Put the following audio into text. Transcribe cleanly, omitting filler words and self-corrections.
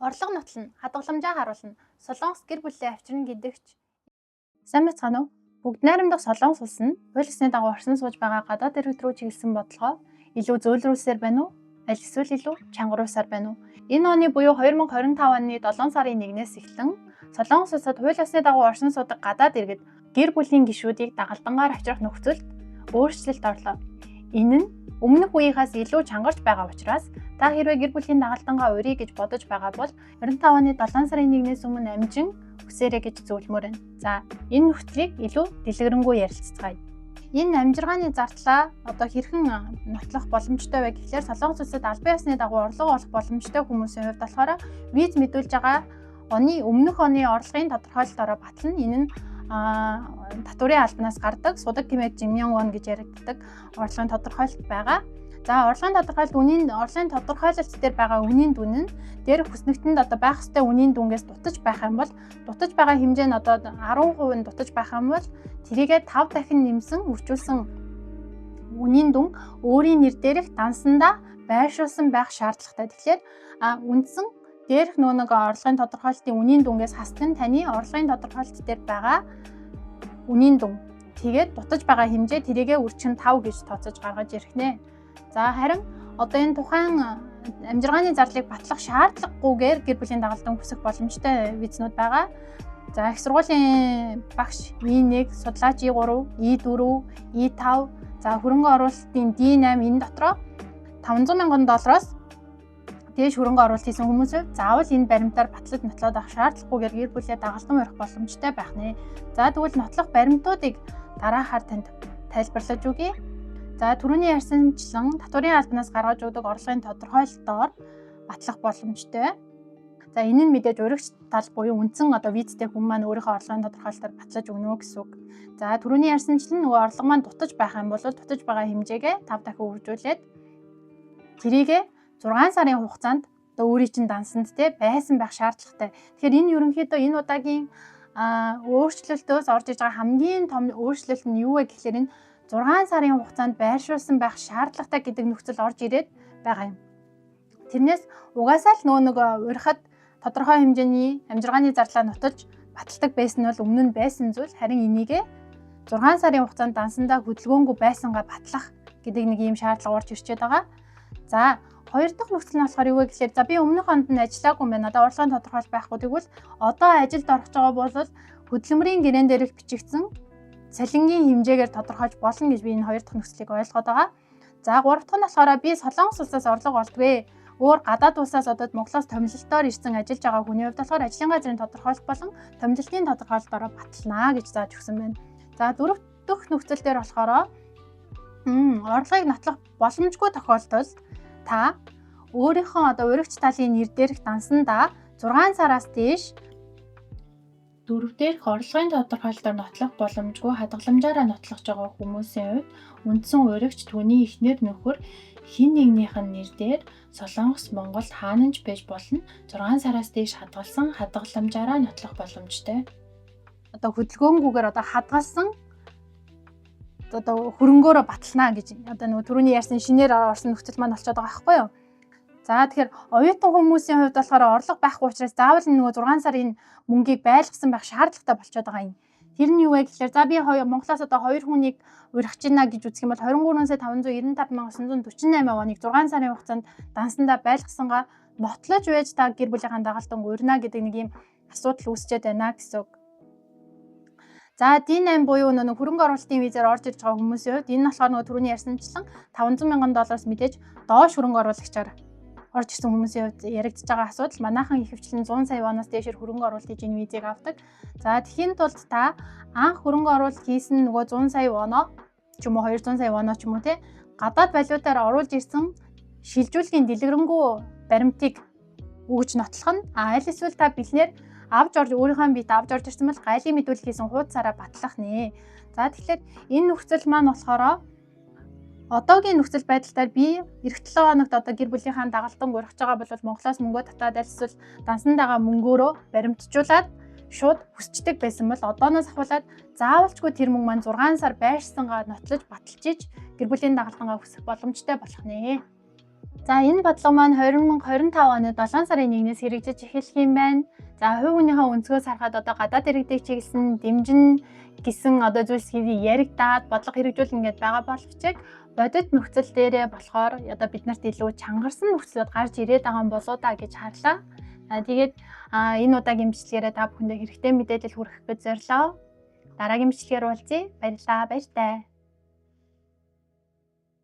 Орлого нотол нь хадгаламжаа харуулна. Солонгос гэр бүлээ авчирна гэдэгч. Сайн байцгаана уу? Бүгд найрамдах Солонгос улс нь хууль ёсны дагуу оршин сууж байгаа гадаад иргэд рүү чиглэсэн бодлогоо илүү зөөлрүүлсээр байна уу? Аль эсвэл илүү чангаруулсаар байна уу? Энэ оны буюу 2025 оны 7 сарын 1-ээс эхлэн Солонгос улсад хууль ёсны дагуу оршин суудаг гадаад иргэд гэр бүлийн гишүүдийг дагалдангаар авчрах нөхцөлд өөрчлөлт орлоо. Энэ нь өмнөх үеийнхээс илүү чангарч байгаа учраас та хэрвээ гэр бүлийн дагалдангаа урья гэж бодож байгаа бол 25 оны 7 сарын 1-ээс өмнө амжин хүсээрэй гэж зөвлөмөр байна. За, энэ нөхцөлийг илүү дэлгэрэнгүй ярилцгаая. Энэ амжиргааны зардлаа одоо хэрхэн нотлох боломжтой вэ гэхлээр Солонгос улсад албан ёсны дагуу орлого олох боломжтой хүмүүсийн хувьд болохоор виз мэдүүлж байгаа өмнөх оны орлогын тодорхойлолтоор батлна. Энэ нь татварын албанаас гардаг судаг гэмээр жимян вон гэж яригддаг орлогын тодорхойлолт байгаа. За, орлогын тодорхойлолт дээр байгаа үнийн дүн нь дээр хүснэгтэнд одоо байх ёстой үнийн дүнгээс дутаж байх юм бол дутаж байгаа хэмжээ нь одоо 10% нь дутаж байх юм бол тэрийгээ 5 дахин нэмсэн үржүүлсэн үнийн дүн өөрийн нэр дээрх дансандаа байршуулсан байх шаардлагатай. Тэгэхээр үндсэн дээрх нэг орлогын тодорхойлолтын үнийн дүнгээс хасдаг нь таны орлогын тодорхойлолт дээр байгаа үнийн дүн. Тэгээд дутаж байгаа хэмжээ тэрийгээ үрчин 5 гэж тооцож гаргаж ирэх нэ. За, харин одоо энэ тухайн амжиргааны зарлыг батлах шаардлагагүйгээр гэр бүлийн дагалдан хүсэх боломжтой визнүүд байгаа. За, их сургуулийн багш E1, судлаач E3, E4, E5, за хөрөнгө оруулалтын D8 энэ дотроо $500,000 дээш хөрөнгө оруулалт хийсэн хүмүүсээ заавал энэ баримтаар батлаж нотлоод авах шаардлагагүйгээр гэр бүлээ дагалдан урих боломжтой байх нэ. За, тэгвэл нотлох баримтуудыг дараахаар танд тайлбарлаж өгье. За, түрүүний ярьсанчлан татварын албанаас гаргаж өгдөг орлогын тодорхойлолтоор батлах боломжтой. За, энэ нь мэдээж уригч тал буюу үндсэн одоо визтэй хүн маань өөрийнхөө орлогын тодорхойлолтоор батлаж өгнө гэсэн үг. За, түрүүний ярьсанчлан нөгөө орлого маань дутаж байх юм бол дутаж байгаа хэмжээгээ 5 дахин үржүүлээд тэрийгээ 6 сарын хугацаанд одоо өөрийн чинь дансанд байсан байх шаардлагатай. Тэгэхээр энэ ерөнхийдөө энэ удаагийн өөрчлөлтөөс орж иж байгаа хамгийн том өөрчлөлт нь юу вэ гэхээр энэ 6 сарын хугацаанд байршуулсан байх шаардлагатай гэдэг нөхцөл орж ирээд байгаа юм. Тэрнээс угаасаа л нэг урихад тодорхой хэмжээний амжиргааны зарлаа нотолж баталдаг байсан нь бол өмнө нь байсан зүйл, харин энийгээ 6 сарын хугацаанд дансандаа хөдөлгөөнгүй байсангаа батлах гэдэг нэг ийм шаардлага орж ирчээд байгаа. За, хоёр дахь нөхцөл нь болохоор юу вэ гэхээр за би өмнөх онд нь ажиллаагүй юм байна. Одоо орлогын тодорхойлолт байхгүй. Тэгвэл одоо ажилд орох байгаа бол хөдөлмөрийн гэрээн дээрх бичигдсэн цалингийн хэмжээгээр тодорхойлж болно гэж би энэ хоёр дахь нөхцөлийг ойлгоод байгаа. За, гурав дахь нь болохоор би Солонгос улсаас орлого олдгүй. Өөр гадаад улсаас одоо Монголоос томилолтоор ирсэн ажиллаж байгаа хүний хувьд болохоор ажлын газрын тодорхойлолт болон томилолтын тодорхойлолтоор баталнаа гэж зааж өгсөн байна. За, дөрөв дэх нөхцөл дээр болохоор орлогыг нотлох боломжгүй тохиолдолд та өөрийнхөө одоо уригч талын нэр дээрх дансандаа 6 сараас дээш 4 дээрх орлогын тодорхойлолтоор нотлох боломжгүй хадгаламжаараа нотлох байгаа хүмүүсийн хувьд үндсэн уригч түүний эхнэр нөхөр хин нэгнийх нь нэр дээр Солонгос, Монгол хаанч байж болно 6 сараас дээш хадгалсан хадгаламжаараа нотлох боломжтой. Одоо хөдөлгөөнгүйгээр одоо хадгалсан одоо хөрөнгөөрөө баталнаа гэж одоо нөгөө түрүүний ярьсан шинээр орсон нөхцөл маань болчиход байгаа байхгүй юу? За, тэгэхээр оюутан хүмүүсийн хувьд болохоор орлого байхгүй учраас заавал нөгөө 6 сарын мөнгийг байлгасан байх шаардлагатай болчиход байгаа юм. Тэр нь юу вэ гэхээр за би Монголоос одоо 2 хүнийг урьж гинэ гэж үзэх юм бол 23,595,948 оныг 6 сарын хугацаанд дансандаа байлгасангаа нотлож байж та гэр бүлийнхаа дагалдан урьна гэдэг нэг юм асуудал үүсчээд байна гэсэн үг. За, D8 буюу нэг хөрөнгө оруулалтын визээр орж ирж байгаа хүмүүсийн хувьд энэ болохоор нөгөө түрүүний ярьсанчлан $500,000 мэдээж доош хөрөнгө оруулагчаар орж ирсэн хүмүүсийн хувьд яригдж байгаа асуудал. Манайхан ихэвчлэн 100 сая воноос дээшээр хөрөнгө оруулалт хийж энэ визийг авдаг. За, тэхийн тулд та анх хөрөнгө оруулалт хийсэн нөгөө 100 сая воноо ч юм уу 200 сая воноо ч юм уу гадаад валютаар оруулж ирсэн шилжүүлгийн дэлгэрэнгүй баримтыг өгж нотлох нь аль эсвэл та бэлнээр авч орж өөрийнхөө биед авч орж ирсэн бол гайлын мэдүүлэг хийсэн хуудасаараа батлах нэ. За, тэгэхээр энэ нөхцөл маань болохоор одоогийн нөхцөл байдлаар би эх 7 хоногт одоо гэр бүлийнхаа дагалдан урих байгаа бол Монголоос мөнгөө татаад аль эсвэл дансандаага мөнгөөрөө баримтжуулаад шууд хүсчдэг байсан бол одооноос ахуулаад заавалчгүй тэр мөнгө маань 6 сар байршсангаа нотлож баталж иж гэр бүлийн дагалдангаа хүсэх боломжтой болох нэ. За энэ бодлого маань 2025 оны 7 сарын 1-ээс хэрэгжиж эхэлэх юм байна. За хувь хүнийхээ өнцгөөс харахад одоо гадаад иргэдэг чиглэсэн дэмжин гэсэн одоо зүйлс яригдаад бодлого хэрэгжүүлнэ гэдээ байгаа боловч бодит нөхцөл дээрээ болохоор одоо бид нарт илүү чангарсан нөхцлөд гарч ирээд байгаа юм болоо да гэж харлаа. Тэгээд энэ удаагийн бичлэгээрээ та бүхэндээ хэрэгтэй мэдээлэл хүргэх гэж зорилоо. Дараагийн бичлэгээр уулзъя. Баярлалаа. Баяртай.